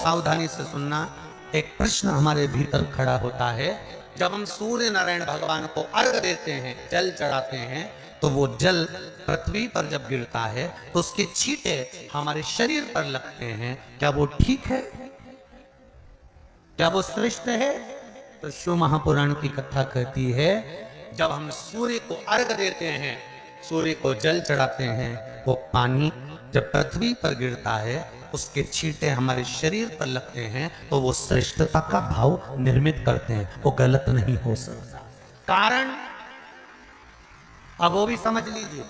सावधानी से सुनना। एक प्रश्न हमारे भीतर खड़ा होता है, जब हम सूर्य नारायण भगवान को अर्घ देते हैं, जल चढ़ाते हैं, तो वो जल पृथ्वी पर जब गिरता है तो उसके छींटे हमारे शरीर पर लगते हैं। क्या वो ठीक है? क्या वो श्रेष्ठ है? तो शिव महापुराण की कथा कहती है, जब हम सूर्य को अर्घ देते हैं, सूर्य को जल चढ़ाते हैं, वो पानी जब पृथ्वी पर गिरता है, उसके छींटे हमारे शरीर पर लगते हैं, तो वो श्रेष्ठता का भाव निर्मित करते हैं। वो गलत नहीं हो सकता। कारण अब वो भी समझ लीजिए।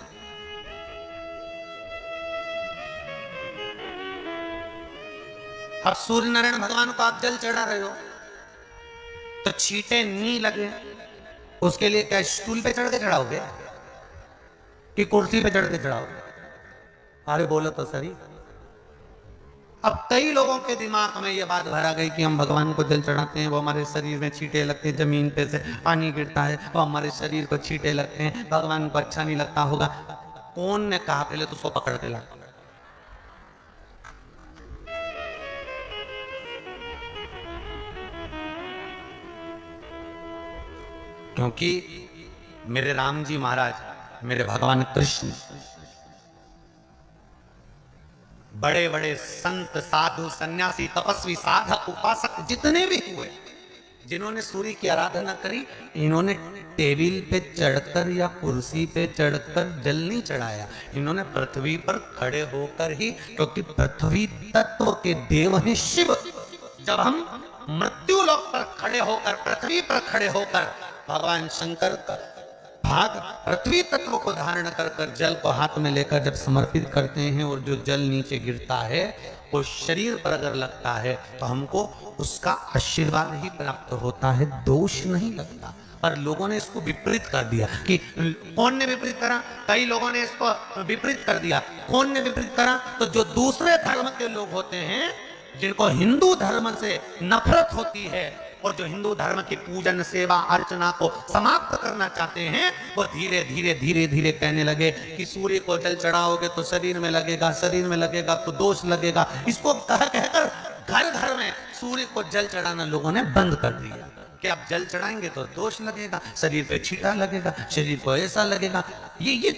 अब सूर्य नारायण भगवान को आप जल चढ़ा रहे हो, तो छींटे नहीं लगे, उसके लिए क्या स्टूल पे चढ़ के चढ़ाओगे कि कुर्सी पे चढ़ के चढ़ाओगे? अरे बोलो तो सही। अब कई लोगों के दिमाग में ये बात भरा गई कि हम भगवान को जल चढ़ाते हैं, वो हमारे शरीर में छींटे लगते हैं, जमीन पे से पानी गिरता है, वो हमारे शरीर को छींटे लगते हैं, भगवान को अच्छा नहीं लगता होगा। कौन ने कहा? पहले तो उसको पकड़ के ला। क्योंकि मेरे राम जी महाराज, मेरे भगवान कृष्ण, बड़े बड़े संत साधु सन्यासी तपस्वी साधक उपासक जितने भी हुए, जिन्होंने सूर्य की आराधना करी, इन्होंने टेबल पे चढ़कर या कुर्सी पे चढ़कर जल नहीं चढ़ाया, इन्होंने पृथ्वी पर खड़े होकर ही, क्योंकि पृथ्वी तत्व के देव हैं शिव। जब हम मृत्यु लोक पर खड़े होकर, पृथ्वी पर खड़े होकर भगवान शंकर का भाग पृथ्वी तत्व को धारण कर कर जल को हाथ में लेकर जब समर्पित करते हैं, और जो जल नीचे गिरता है वो शरीर पर अगर लगता है तो हमको उसका आशीर्वाद ही प्राप्त होता है, दोष नहीं लगता। पर लोगों ने इसको विपरीत कर दिया। कि कौन ने विपरीत करा? कई लोगों ने इसको विपरीत कर दिया। कौन ने विपरीत करा? तो जो दूसरे धर्म के लोग होते हैं, जिनको हिंदू धर्म से नफरत होती है और जो हिंदू धर्म की पूजन सेवा अर्चना को समाप्त करना चाहते हैं, वो धीरे धीरे धीरे धीरे कहने लगे कि सूर्य को जल चढ़ाओगे तो शरीर में लगेगा, शरीर में लगेगा तो दोष लगेगा। इसको कह कहकर घर घर में सूर्य को जल चढ़ाना लोगों ने बंद कर दिया कि आप जल चढ़ाएंगे तो दोष लगेगा, शरीर पे छींटा लगेगा, शरीर को ऐसा लगेगा। ये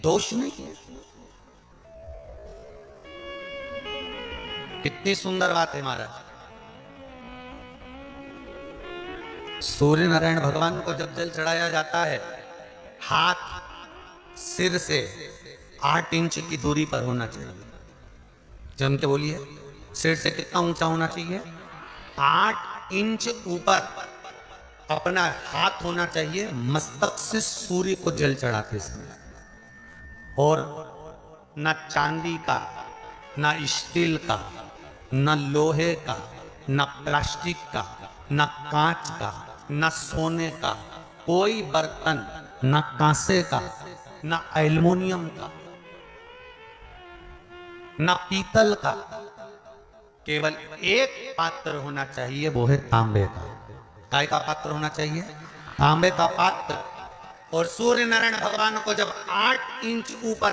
दोष नहीं है। कितनी सुंदर बात है महाराज। सूर्य नारायण भगवान को जब जल चढ़ाया जाता है, हाथ सिर से 8 इंच की दूरी पर होना चाहिए। जम के बोलिए, सिर से कितना ऊंचा होना चाहिए? 8 इंच ऊपर अपना हाथ होना चाहिए मस्तक से सूर्य को जल चढ़ाते समय। और न चांदी का, न स्टील का, न लोहे का, न प्लास्टिक का, न कांच का, न सोने का कोई बर्तन, न कांसे का, न एल्युमिनियम का, न पीतल का, केवल एक पात्र होना चाहिए, वो है तांबे का। काय का पात्र होना चाहिए? तांबे का पात्र। और सूर्य नारायण भगवान को जब 8 इंच ऊपर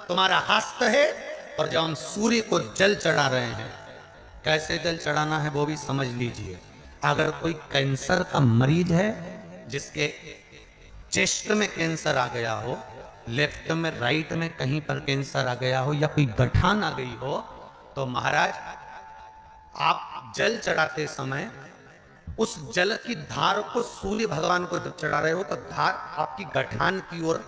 तुम्हारा हस्त है, और जब हम सूर्य को जल चढ़ा रहे हैं, कैसे जल चढ़ाना है वो भी समझ लीजिए। अगर कोई कैंसर का मरीज है, जिसके चेस्ट में कैंसर आ गया हो, लेफ्ट में राइट में कहीं पर कैंसर आ गया हो, या कोई गठान आ गई हो, तो महाराज आप जल चढ़ाते समय उस जल की धार को सूर्य भगवान को जब चढ़ा रहे हो, तो धार आपकी गठान की ओर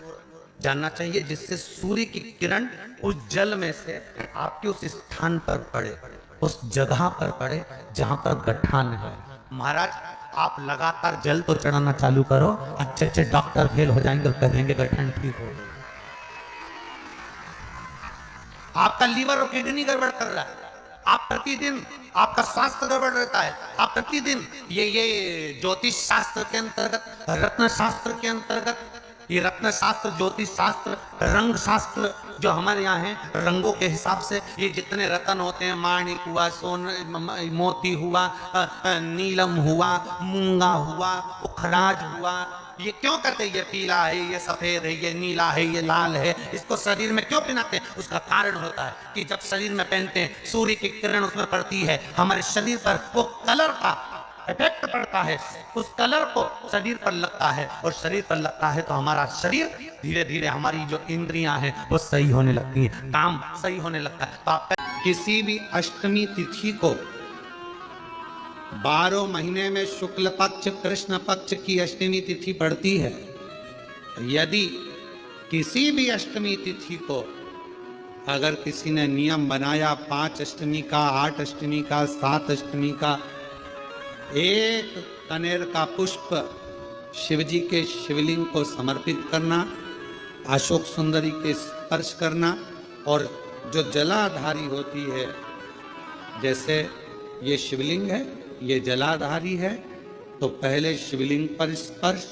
जाना चाहिए, जिससे सूर्य की किरण उस जल में से आपके उस स्थान पर पड़े, उस जगह पर पड़े जहां पर गठान है। महाराज आप लगातार जल तो चढ़ाना चालू करो, अच्छे अच्छे डॉक्टर फेल हो जाएंगे और कहेंगे गठान ठीक हो। आपका लीवर और किडनी गड़बड़ कर रहा है, आप प्रतिदिन आपका स्वास्थ्य गड़बड़ रहता है, आप प्रतिदिन ये ज्योतिष शास्त्र के अंतर्गत, रत्न शास्त्र के अंतर्गत, ये रत्न शास्त्र, ज्योतिष शास्त्र, रंग शास्त्र जो हमारे यहाँ है, रंगों के हिसाब से ये जितने रत्न होते हैं, माणिक हुआ, सोन मोती हुआ, नीलम हुआ, मूंगा हुआ, उखराज हुआ, ये क्यों करते, ये पीला है, ये सफेद है, ये नीला है, ये लाल है, इसको शरीर में क्यों पहनाते हैं? उसका कारण होता है कि जब शरीर में पहनते हैं, सूर्य की किरण उसमें पड़ती है, हमारे शरीर पर वो कलर का इफेक्ट पड़ता है, उस कलर को शरीर पर लगता है, और शरीर पर लगता है तो हमारा शरीर धीरे धीरे, हमारी जो इंद्रियां हैं वो सही होने लगती हैं, काम सही होने लगता है। तो आप किसी भी अष्टमी तिथि को 12 महीने में शुक्ल पक्ष कृष्ण पक्ष की अष्टमी तिथि पड़ती है। यदि किसी भी अष्टमी तिथि को अगर किसी ने नियम बनाया 5 अष्टमी का, 8 अष्टमी का, 7 अष्टमी का, एक कनेर का पुष्प शिव जी के शिवलिंग को समर्पित करना, अशोक सुंदरी के स्पर्श करना, और जो जलाधारी होती है, जैसे ये शिवलिंग है, ये जलाधारी है, तो पहले शिवलिंग पर स्पर्श,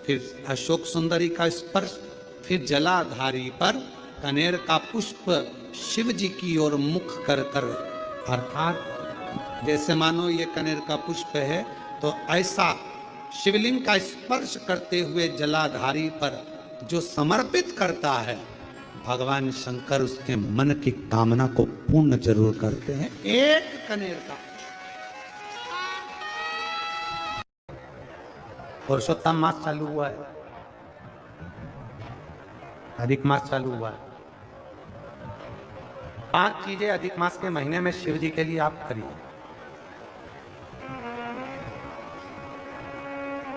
फिर अशोक सुंदरी का स्पर्श, फिर जलाधारी पर कनेर का पुष्प शिव जी की ओर मुख कर कर, अर्थात जैसे मानो ये कनेर का पुष्प है, तो ऐसा शिवलिंग का स्पर्श करते हुए जलाधारी पर जो समर्पित करता है, भगवान शंकर उसके मन की कामना को पूर्ण जरूर करते हैं। एक कनेर का पुरुषोत्तम मास चालू हुआ है, अधिक मास चालू हुआ है। 5 चीजें अधिक मास के महीने में शिव जी के लिए आप करिए।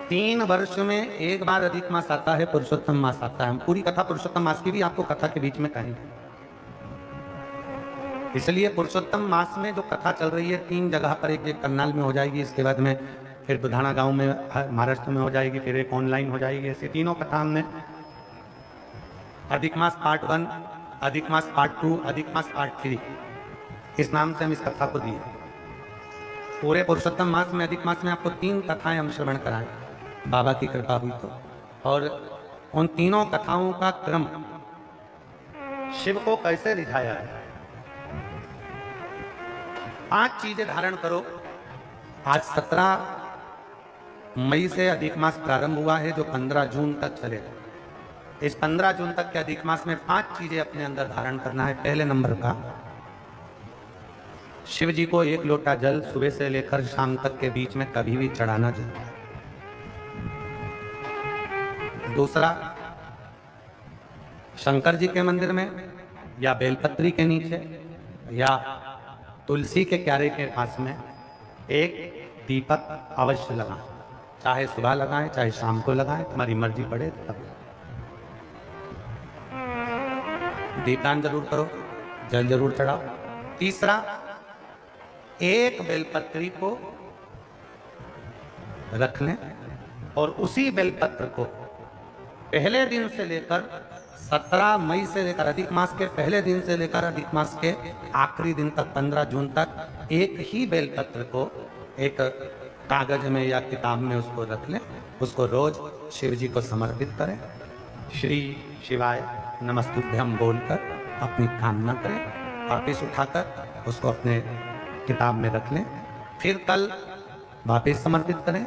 3 वर्ष में एक बार अधिक मास आता है, पुरुषोत्तम मास आता है। हम पूरी कथा पुरुषोत्तम मास की भी आपको कथा के बीच में कहेंगे। इसलिए पुरुषोत्तम मास में जो कथा चल रही है 3 जगह पर, एक करनाल में हो जाएगी, इसके बाद में फिर बुधाना गांव में महाराष्ट्र में हो जाएगी, फिर एक ऑनलाइन हो जाएगी। ऐसी तीनों कथा हमने अधिक मास पार्ट 1, अधिक मास पार्ट 2, अधिक मास पार्ट 3, इस नाम से हम इस कथा को दिए। पूरे पुरुषोत्तम मास में, अधिक मास में आपको 3 कथाएं हम श्रवण कराएं, बाबा की कृपा हुई तो। और उन तीनों कथाओं का क्रम, शिव को कैसे रिझाया है। 5 चीजें धारण करो। आज 17 मई से अधिक मास प्रारंभ हुआ है, जो 15 जून तक चलेगा। इस 15 जून तक के अधिक मास में 5 चीजें अपने अंदर धारण करना है। पहले नंबर का, शिव जी को 1 लोटा जल सुबह से लेकर शाम तक के बीच में कभी भी चढ़ाना चाहिए। दूसरा, शंकर जी के मंदिर में या बेलपत्री के नीचे या तुलसी के क्यारे के पास में एक दीपक अवश्य लगाएं। चाहे सुबह लगाएं, चाहे शाम को लगाएं, तुम्हारी मर्जी पड़े तब। दीपदान जरूर करो, जल जरूर चढ़ाओ। तीसरा, एक बेलपत्री को रख लें और उसी बेलपत्र को पहले दिन से लेकर 17 मई से लेकर, अधिक मास के पहले दिन से लेकर अधिक मास के आखिरी दिन तक, 15 जून तक, एक ही बेलपत्र को एक कागज में या किताब में उसको रख लें। उसको रोज शिव जी को समर्पित करें। श्री शिवाय नमस्तुभ्यम बोलकर अपनी कामना करें। वापिस उठाकर उसको अपने किताब में रख लें। फिर कल वापिस समर्पित करें,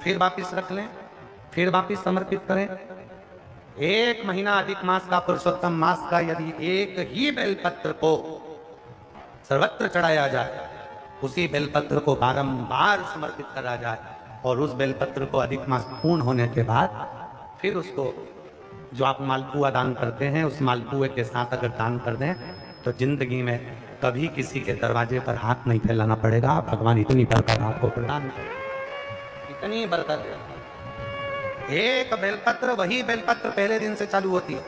फिर वापिस रख लें, फिर वापिस समर्पित करें। 1 महीना अधिक मास का, पुरुषोत्तम मास का, यदि एक ही बेलपत्र को सर्वत्र चढ़ाया जाए, उसी बेलपत्र को बारंबार समर्पित करा जाए, और उस बेलपत्र को अधिक मास पूर्ण होने के बाद फिर उसको, जो आप मालपुआ दान करते हैं, उस मालपुए के साथ अगर दान कर दें तो जिंदगी में कभी किसी के दरवाजे पर हाथ नहीं फैलाना पड़ेगा। भगवान इतनी बरकत आपको प्रदान करें, इतनी बरकत। एक बेलपत्र, वही बेलपत्र पहले दिन से चालू होती है।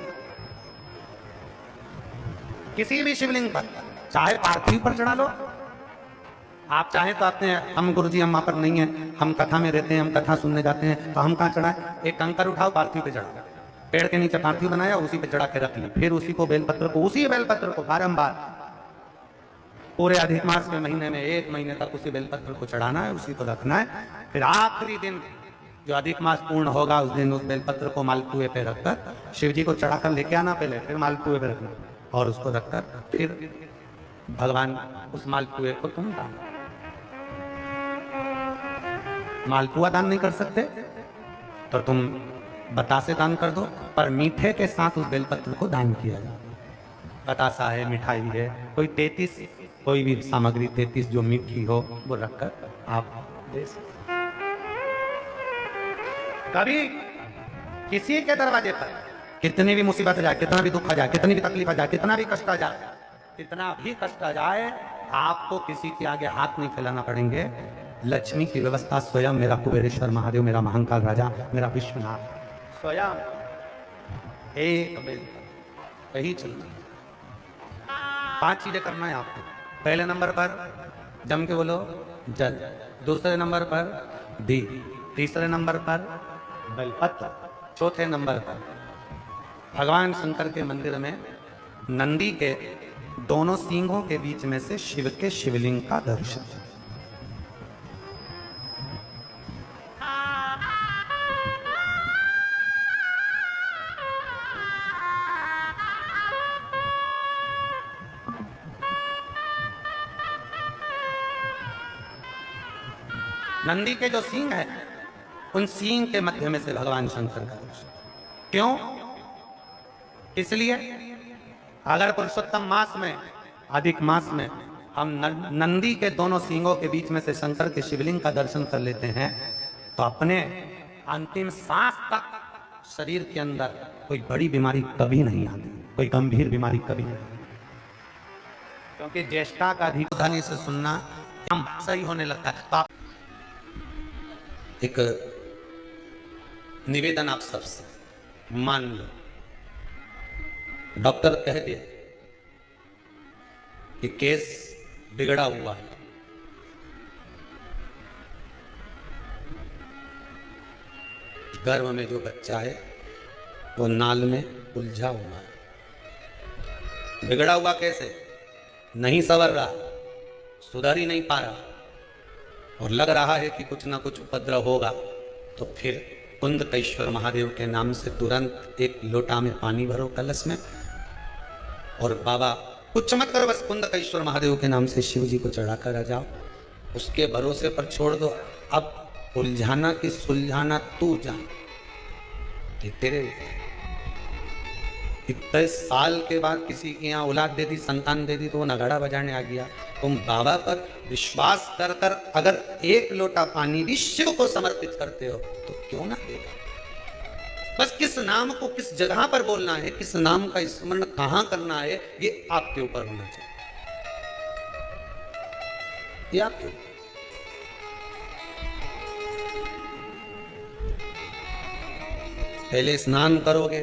किसी भी शिवलिंग पर, चाहे पार्थिव पर चढ़ा लो, आप चाहें तो अपने, हम गुरुजी हम वहां पर नहीं है, हम कथा में रहते हैं, हम कथा सुनने जाते हैं, तो हम कहाँ चढ़ाए? एक कंकर उठाओ, पार्थिव पे चढ़ाओ, पेड़ के नीचे पार्थिव बनाया, उसी पे चढ़ा के रख ली। फिर उसी को बेलपत्र को, उसी बेलपत्र को बारंबार पूरे अधिक मास के महीने में 1 महीने तक उसी बेलपत्र को चढ़ाना है, उसी को रखना है। फिर आखिरी दिन जो अधिक मास पूर्ण होगा, उस दिन उस बेलपत्र को मालपुए पे रखकर शिव जी को चढ़ाकर लेके आना पहले, फिर मालपुए पे रखना, और उसको रखकर फिर भगवान उस मालपुए को तुम दान। मालपुआ दान नहीं कर सकते तो तुम बतासे दान कर दो, पर मीठे के साथ उस बेलपत्र को दान किया जाए। बतासा है, मिठाई है, कोई 33 कोई भी सामग्री 33 जो मीठी हो वो रखकर आप दे सकते। कभी किसी के दरवाजे पर कितनी भी मुसीबत आ जाए, कितना भी दुख आ जाए, कितनी भी तकलीफ आ जाए, कितना भी कष्ट आ जाए, कितना भी कष्ट आ जाए, आपको किसी के आगे हाथ नहीं फैलाना पड़ेंगे। लक्ष्मी की व्यवस्था स्वयं मेरा कुबेरेश्वर महादेव, मेरा महाकाल राजा, मेरा विश्वनाथ स्वयं एक कहीं चलना। 5 चीजें करना है आपको। पहले नंबर पर जम के बोलो जल, दूसरे नंबर पर दीप, तीसरे नंबर पर बेलपत्र, चौथे नंबर पर भगवान शंकर के मंदिर में नंदी के दोनों सींगों के बीच में से शिव के शिवलिंग का दर्शन। नंदी के जो सींग है, उन सींग के मध्य में से भगवान शंकर का दर्शन। क्यों? इसलिए अगर पुरुषोत्तम मास में, अधिक मास में हम नंदी के दोनों सींगों के बीच में से शंकर के शिवलिंग का दर्शन कर लेते हैं, तो अपने अंतिम सांस तक शरीर के अंदर कोई बड़ी बीमारी कभी नहीं आती, कोई गंभीर बीमारी कभी नहीं। क्योंकि ज्येष्ठा का अधिक ध्वनि से सुनना हम सही होने लगता है। तो एक निवेदन आप सबसे, मान लो डॉक्टर कह दिया कि केस बिगड़ा हुआ है, गर्भ में जो बच्चा है वो नाल में उलझा हुआ है। बिगड़ा हुआ कैसे? नहीं संवर रहा, सुधर ही नहीं पा रहा, और लग रहा है कि कुछ ना कुछ उपद्रव होगा। तो फिर कुंदकेश्वर महादेव के नाम से तुरंत एक लोटा में पानी भरो कलश में, और बाबा कुछ मत करो, बस कुंदकेश्वर महादेव के नाम से शिव जी को चढ़ाकर आ जाओ। उसके भरोसे पर छोड़ दो। अब उलझाना कि सुलझाना तू जान, तेरे इतने साल के बाद किसी के यहाँ औलाद दे दी, संतान दे दी, तो वो नगाड़ा बजाने आ गया। तुम बाबा पर विश्वास कर कर अगर एक लोटा पानी भी शिव को समर्पित करते हो तो क्यों ना देगा। बस किस नाम को किस जगह पर बोलना है, किस नाम का स्मरण कहां करना है, ये आपके ऊपर होना चाहिए। ये आपके ऊपर। पहले स्नान करोगे,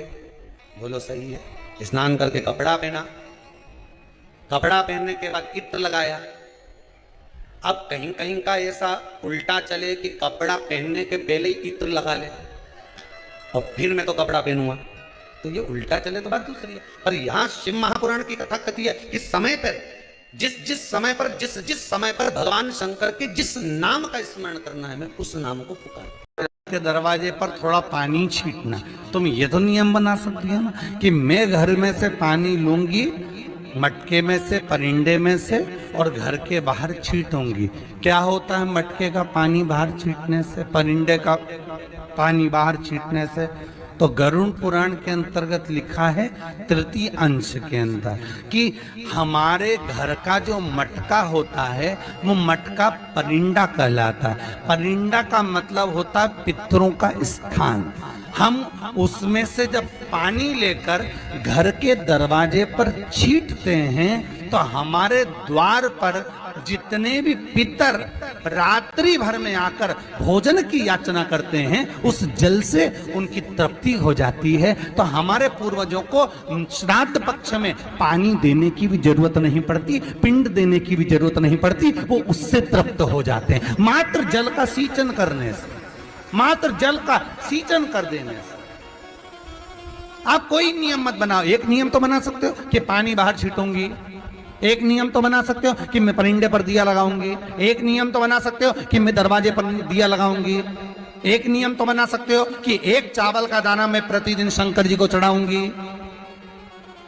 बोलो सही है, स्नान करके कपड़ा पहना, कपड़ा पहनने के बाद इत्र लगाया। अब कहीं कहीं का ऐसा उल्टा चले कि कपड़ा पहनने के पहले ही इत्र लगा ले और फिर मैं तो कपड़ा पहनूंगा, तो ये उल्टा चले तो बात दूसरी है। पर यहाँ शिव महापुराण की कथा कहती है कि समय पर जिस समय पर जिस समय पर भगवान शंकर के जिस नाम का स्मरण करना है, मैं उस नाम को पुकार के दरवाजे पर थोड़ा पानी छींटना। तुम ये तो नियम बना सकती है ना कि मैं घर में से पानी लूंगी, मटके में से, परिंदे में से, और घर के बाहर छींटूंगी। क्या होता है मटके का पानी बाहर छींटने से, परिंदे का पानी बाहर छींटने से? तो गरुड़ पुराण के अंतर्गत लिखा है तृतीय अंश के अंदर कि हमारे घर का जो मटका होता है वो मटका परिंदा कहलाता है। परिंदा का मतलब होता है पितरों का स्थान। हम उसमें से जब पानी लेकर घर के दरवाजे पर छींटते हैं तो हमारे द्वार पर जितने भी पितर रात्रि भर में आकर भोजन की याचना करते हैं, उस जल से उनकी तृप्ति हो जाती है। तो हमारे पूर्वजों को श्राद्ध पक्ष में पानी देने की भी जरूरत नहीं पड़ती, पिंड देने की भी जरूरत नहीं पड़ती, वो उससे तृप्त हो जाते हैं मात्र जल का सींचन करने से, मात्र जल का सींचन कर देने से। आप कोई नियम मत बनाओ। एक नियम तो बना सकते हो कि पानी बाहर छीटूंगी, एक नियम तो बना सकते हो कि मैं परिंदे पर दिया लगाऊंगी, एक नियम तो बना सकते हो कि मैं दरवाजे पर दिया लगाऊंगी, एक नियम तो बना सकते हो कि एक चावल का दाना मैं प्रतिदिन शंकर जी को चढ़ाऊंगी।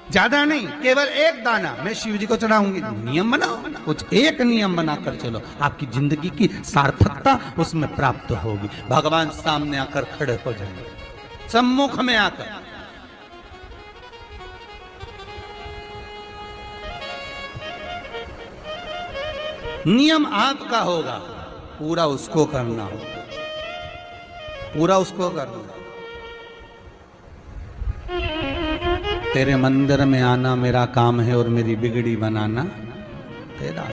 ज्यादा नहीं, केवल एक दाना मैं शिव जी को चढ़ाऊंगी। नियम बनाओ, कुछ एक नियम बनाकर चलो, आपकी जिंदगी की सार्थकता उसमें प्राप्त होगी। भगवान सामने आकर खड़े हो जाएंगे, सम्मुख में आकर। नियम आपका होगा, पूरा उसको करना होगा, पूरा उसको करना। तेरे मंदिर में आना मेरा काम है और मेरी बिगड़ी बनाना तेरा।